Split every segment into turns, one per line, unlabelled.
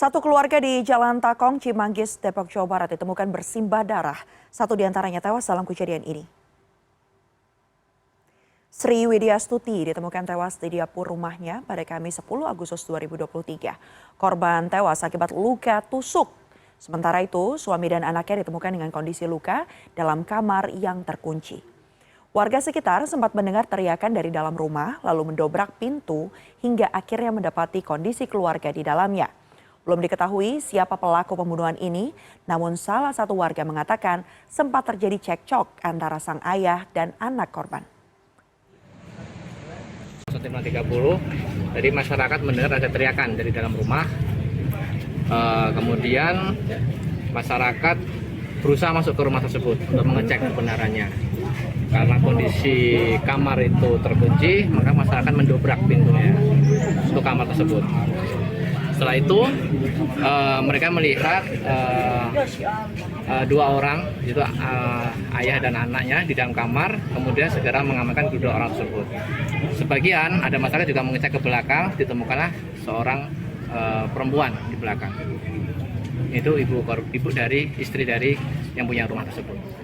Satu keluarga di Jalan Takong, Cimanggis, Depok, Jawa Barat ditemukan bersimbah darah. Satu di antaranya tewas dalam kejadian ini. Sri Widyastuti ditemukan tewas di dapur rumahnya pada Kamis 10 Agustus 2023. Korban tewas akibat luka tusuk. Sementara itu, suami dan anaknya ditemukan dengan kondisi luka dalam kamar yang terkunci. Warga sekitar sempat mendengar teriakan dari dalam rumah, lalu mendobrak pintu hingga akhirnya mendapati kondisi keluarga di dalamnya. Belum diketahui siapa pelaku pembunuhan ini, namun salah satu warga mengatakan sempat terjadi cekcok antara sang ayah dan anak korban.
1.30, jadi masyarakat mendengar ada teriakan dari dalam rumah. Kemudian masyarakat berusaha masuk ke rumah tersebut untuk mengecek kebenarannya. Karena kondisi kamar itu terkunci, maka masyarakat mendobrak pintunya untuk kamar tersebut. Setelah itu mereka melihat dua orang, yaitu ayah dan anaknya di dalam kamar, kemudian segera mengamankan kedua orang tersebut. Sebagian ada masyarakat juga mengecek ke belakang, ditemukanlah seorang perempuan di belakang. Itu ibu dari istri dari yang punya rumah tersebut.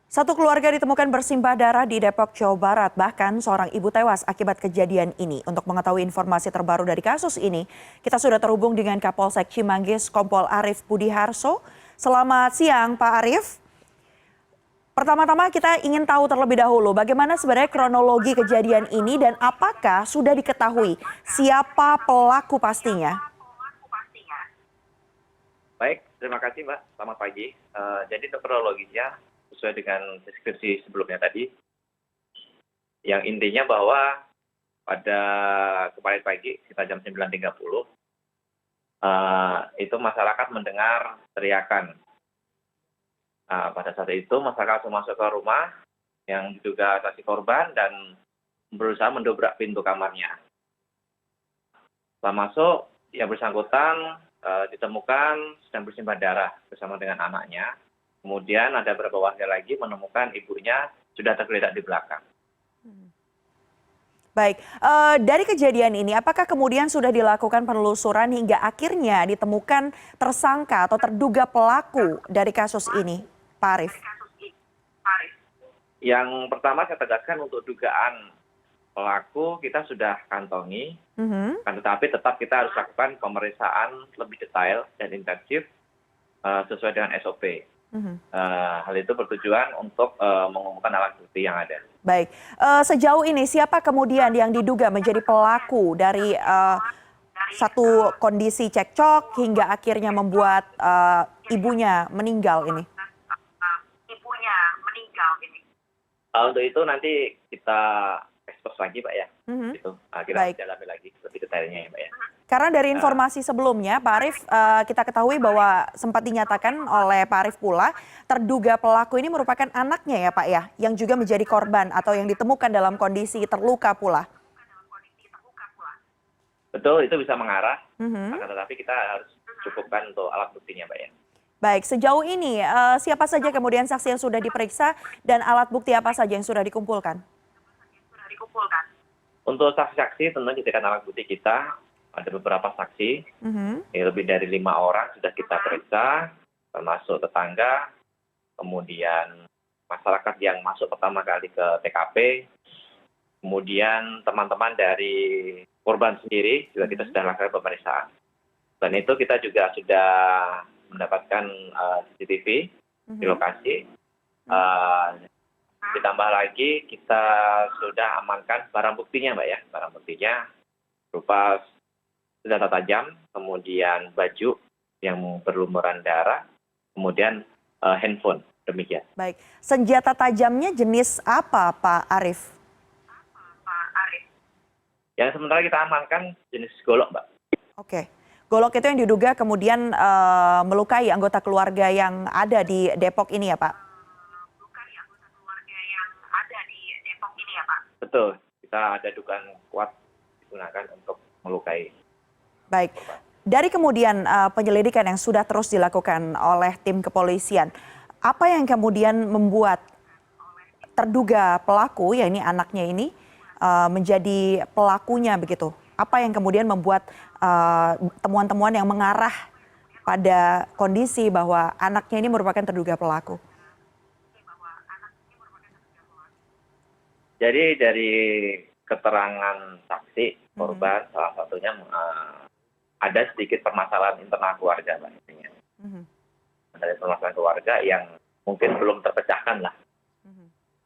Satu keluarga ditemukan bersimbah darah di Depok, Jawa Barat. Bahkan seorang ibu tewas akibat kejadian ini. Untuk mengetahui informasi terbaru dari kasus ini, kita sudah terhubung dengan Kapolsek Cimanggis, Kompol Arief Budiharso. Selamat siang, Pak Arief. Pertama-tama kita ingin tahu terlebih dahulu bagaimana sebenarnya kronologi kejadian ini dan apakah sudah diketahui siapa pelaku pastinya?
Baik, terima kasih Mbak. Selamat pagi. Jadi untuk kronologisnya sesuai dengan deskripsi sebelumnya tadi, yang intinya bahwa pada kemarin pagi sekitar jam 9.30 itu masyarakat mendengar teriakan. Pada saat itu masyarakat langsung masuk ke rumah yang diduga saksi korban dan berusaha mendobrak pintu kamarnya. Setelah masuk, yang bersangkutan ditemukan sedang bersimbah darah bersama dengan anaknya. Kemudian ada beberapa warga lagi menemukan ibunya sudah tergeletak di belakang.
Baik, dari kejadian ini apakah kemudian sudah dilakukan penelusuran hingga akhirnya ditemukan tersangka atau terduga pelaku dari kasus ini, Pak Arief?
Yang pertama saya tegaskan untuk dugaan pelaku kita sudah kantongi, tetapi tetap kita harus lakukan pemeriksaan lebih detail dan intensif sesuai dengan SOP. Hal itu bertujuan untuk mengumumkan alat bukti yang ada.
Baik, sejauh ini siapa kemudian yang diduga menjadi pelaku dari satu kondisi cekcok hingga akhirnya membuat ibunya meninggal ini?
Untuk itu nanti kita ekspos lagi Pak ya. Kita dalami lagi lebih detailnya ya Pak ya.
Karena dari informasi sebelumnya Pak Arief, kita ketahui bahwa sempat dinyatakan oleh Pak Arief pula terduga pelaku ini merupakan anaknya ya Pak ya, yang juga menjadi korban atau yang ditemukan dalam kondisi terluka pula.
Betul, itu bisa mengarah, tetapi kita harus cukupkan untuk alat buktinya Pak ya.
Baik, sejauh ini siapa saja kemudian saksi yang sudah diperiksa dan alat bukti apa saja yang sudah dikumpulkan?
Untuk saksi-saksi tentu kita alat bukti kita ada beberapa saksi, lebih dari 5 orang sudah kita periksa, termasuk tetangga, kemudian masyarakat yang masuk pertama kali ke TKP, kemudian teman-teman dari korban sendiri juga kita sudah lakukan pemeriksaan. Dan itu kita juga sudah mendapatkan CCTV di lokasi. Ditambah lagi kita sudah amankan barang buktinya Mbak ya. Barang buktinya berupa senjata tajam, kemudian baju yang berlumuran darah, kemudian handphone, demikian.
Baik, senjata tajamnya jenis apa Pak Arief?
Yang sementara kita amankan jenis golok Mbak. Oke.
Golok itu yang diduga kemudian melukai anggota keluarga yang ada di Depok ini ya Pak?
Betul, kita ada dugaan kuat digunakan untuk melukai.
Baik, dari kemudian penyelidikan yang sudah terus dilakukan oleh tim kepolisian, apa yang kemudian membuat terduga pelaku, ya ini anaknya ini, menjadi pelakunya begitu, Apa yang kemudian membuat temuan-temuan yang mengarah pada kondisi bahwa anaknya ini merupakan terduga pelaku?
Jadi dari keterangan saksi korban salah satunya ada sedikit permasalahan internal keluarga, Mbak. Intinya. Ada permasalahan keluarga yang mungkin belum terpecahkan lah,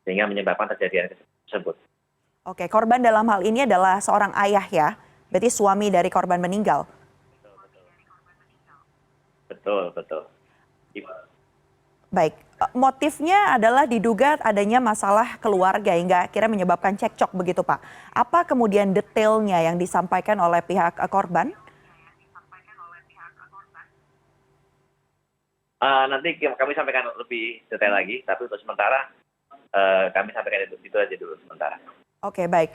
sehingga menyebabkan kejadian tersebut.
Oke, korban dalam hal ini adalah seorang ayah ya, berarti suami dari korban meninggal.
Betul.
Baik, motifnya adalah diduga adanya masalah keluarga hingga akhirnya menyebabkan cekcok begitu Pak. Apa kemudian detailnya yang disampaikan oleh pihak korban?
Nanti kami sampaikan lebih detail lagi, tapi untuk sementara kami sampaikan itu aja dulu sementara.
Oke, baik.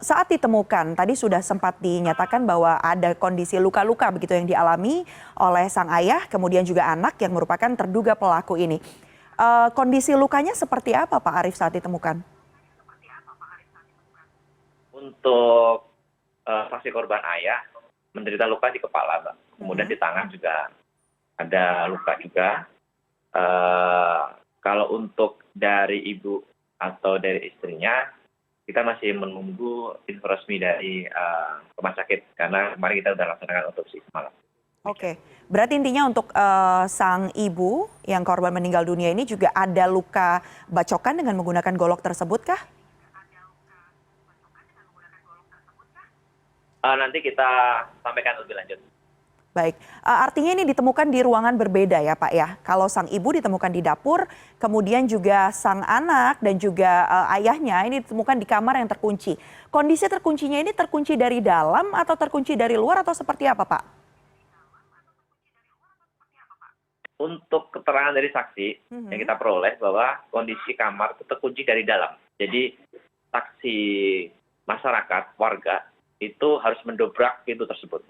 Saat ditemukan, tadi sudah sempat dinyatakan bahwa ada kondisi luka-luka begitu yang dialami oleh sang ayah, kemudian juga anak yang merupakan terduga pelaku ini. Kondisi lukanya seperti apa Pak Arief saat ditemukan?
Untuk saksi korban ayah menderita luka di kepala, Mbak. Kemudian di tangan juga ada luka juga. Kalau untuk dari ibu atau dari istrinya, kita masih menunggu info resmi dari rumah sakit karena kemarin kita sudah laksanakan otopsi semalam.
Oke, berarti intinya untuk sang ibu yang korban meninggal dunia ini juga ada luka bacokan dengan menggunakan golok tersebut kah?
Nanti kita sampaikan lebih lanjut.
Baik, artinya ini ditemukan di ruangan berbeda ya Pak ya. Kalau sang ibu ditemukan di dapur, kemudian juga sang anak dan juga ayahnya ini ditemukan di kamar yang terkunci. Kondisi terkuncinya ini terkunci dari dalam atau terkunci dari luar atau seperti apa Pak?
Untuk keterangan dari saksi yang kita peroleh bahwa kondisi kamar itu terkunci dari dalam. Jadi saksi masyarakat, warga itu harus mendobrak pintu tersebut.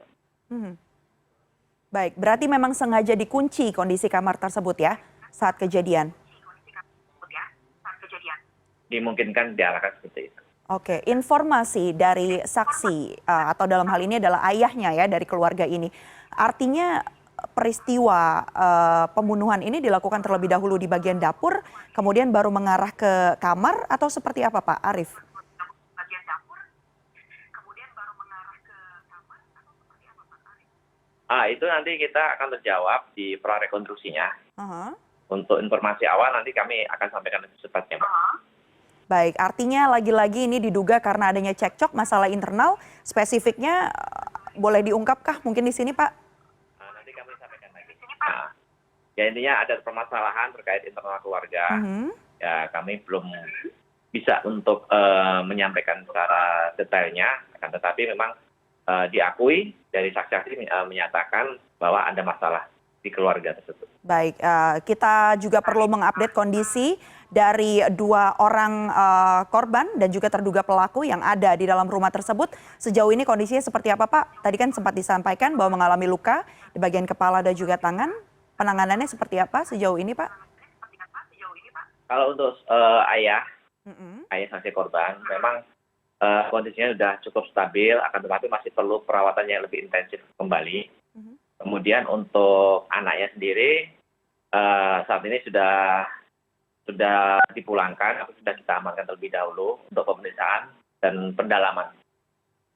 Baik, berarti memang sengaja dikunci kondisi kamar tersebut ya saat kejadian?
Dimungkinkan diarahkan seperti itu.
Oke, informasi dari saksi atau dalam hal ini adalah ayahnya ya dari keluarga ini. Artinya peristiwa pembunuhan ini dilakukan terlebih dahulu di bagian dapur, kemudian baru mengarah ke kamar atau seperti apa Pak Arief?
Itu nanti kita akan terjawab di prarekonstruksinya. Untuk informasi awal nanti kami akan sampaikan lebih cepatnya, Pak.
Baik, artinya lagi-lagi ini diduga karena adanya cekcok masalah internal, spesifiknya boleh diungkapkah mungkin di sini Pak?
Nanti kami sampaikan lagi. Ya intinya ada permasalahan terkait internal keluarga. Ya kami belum bisa untuk menyampaikan secara detailnya, akan tetapi memang diakui dari saksi-saksi menyatakan bahwa ada masalah di keluarga tersebut.
Baik, kita juga perlu mengupdate kondisi dari dua orang korban dan juga terduga pelaku yang ada di dalam rumah tersebut. Sejauh ini kondisinya seperti apa Pak? Tadi kan sempat disampaikan bahwa mengalami luka di bagian kepala dan juga tangan. Penanganannya seperti apa sejauh ini Pak?
Kalau untuk ayah saksi korban, memang kondisinya sudah cukup stabil, akan tetapi masih perlu perawatan yang lebih intensif kembali. Kemudian untuk anaknya sendiri saat ini sudah dipulangkan atau sudah kita amankan terlebih dahulu untuk pemeriksaan dan pendalaman.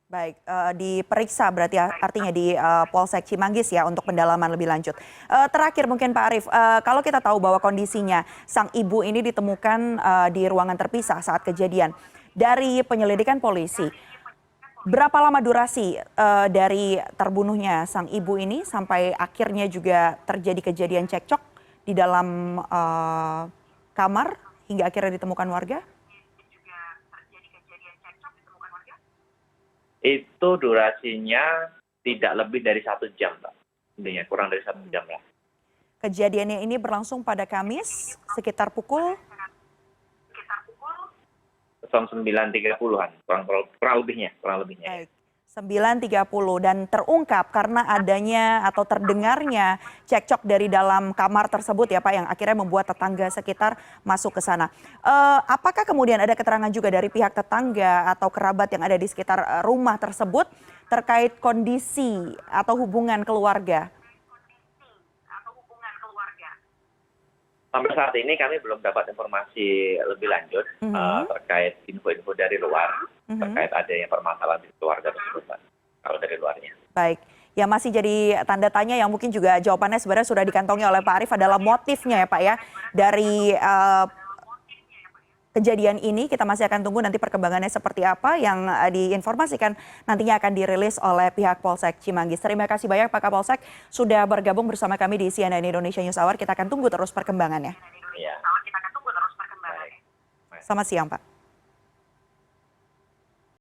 Baik, diperiksa berarti artinya di Polsek Cimanggis ya untuk pendalaman lebih lanjut. Terakhir mungkin Pak Arief, kalau kita tahu bahwa kondisinya sang ibu ini ditemukan di ruangan terpisah saat kejadian. Dari penyelidikan polisi, berapa lama durasi dari terbunuhnya sang ibu ini sampai akhirnya juga terjadi kejadian cekcok di dalam kamar hingga akhirnya ditemukan warga?
Itu durasinya tidak lebih dari 1 jam, Pak. Intinya kurang dari 1 jam lah.
Kejadiannya ini berlangsung pada Kamis sekitar pukul
9.30-an, kurang lebihnya.
Baik. 9.30 dan terungkap karena adanya atau terdengarnya cekcok dari dalam kamar tersebut ya Pak, yang akhirnya membuat tetangga sekitar masuk ke sana. Apakah kemudian ada keterangan juga dari pihak tetangga atau kerabat yang ada di sekitar rumah tersebut terkait kondisi atau hubungan keluarga?
Sampai saat ini kami belum dapat informasi lebih lanjut terkait info-info dari luar, terkait adanya permasalahan di keluarga tersebut, Pak, kalau dari luarnya.
Baik, yang masih jadi tanda tanya yang mungkin juga jawabannya sebenarnya sudah dikantongi oleh Pak Arief adalah motifnya ya Pak ya, dari kejadian ini. Kita masih akan tunggu nanti perkembangannya seperti apa yang diinformasikan nantinya akan dirilis oleh pihak Polsek Cimanggis. Terima kasih banyak Pak Kapolsek sudah bergabung bersama kami di CNN Indonesia News Hour. Kita akan tunggu terus perkembangannya.
Iya.
Selamat siang Pak.